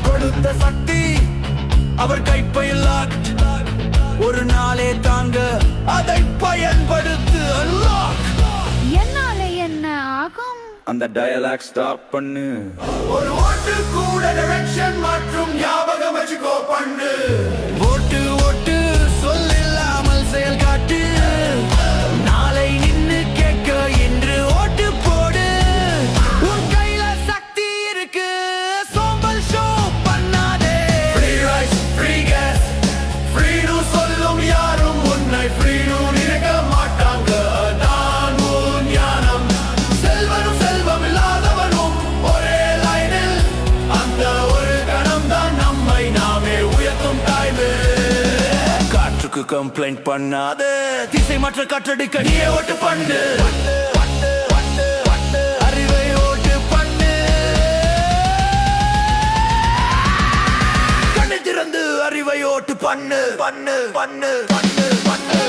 கொடுத்த சக்தி அவர் கைப்பையில் ஒரு நாளே தாங்க அதை பயன்படுத்து. என்னால என்ன ஆகும்? அந்த டயலாக் ஸ்டாப் பண்ணு. ஒரு ஓட்டு கூட டைரக்ஷன் மற்றும் ஞாபகம் வச்சுக்கோ பண்ணு. ஓட்டு ஓட்டு சொல்லில்லாமல் செயல் காட்டு. நாளை நின்னு கேட்க இன்று ஓட்டு போடு. உன் கையில சக்தி இருக்கு, சோம்பல் ஷோ பண்ணாதே. ஃப்ரீ ரைஸ், ஃப்ரீ கேஸ், ஃப்ரீனு சொல்லும் யாரும் உன்னை ஃப்ரீனு நினைக்க மாட்டாங்க. தான் உன் ஞானம். செல்வனும் செல்வம் இல்லாதவனும் ஒரே லைனில். அந்த ஒரு கணம் தான் நம்மை நாமே உயர்த்தும் டைமு. காற்றுக்கு கம்ப்ளைண்ட் பண்ணாத, திசை மற்ற காற்றடிக்க நீயே ஓட்டு பண்ணு. அறிவை ஓட்டு பண்ணு. கண்ணை திறந்து அறிவை ஓட்டு பண்ணு பண்ணு பண்ணு பண்ணு பண்ணு.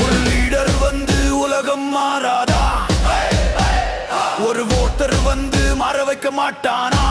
ஒரு லீடர் வந்து உலகம் மாறாதா? ஒரு ஓட்டர் வந்து மாற வைக்க மாட்டானா?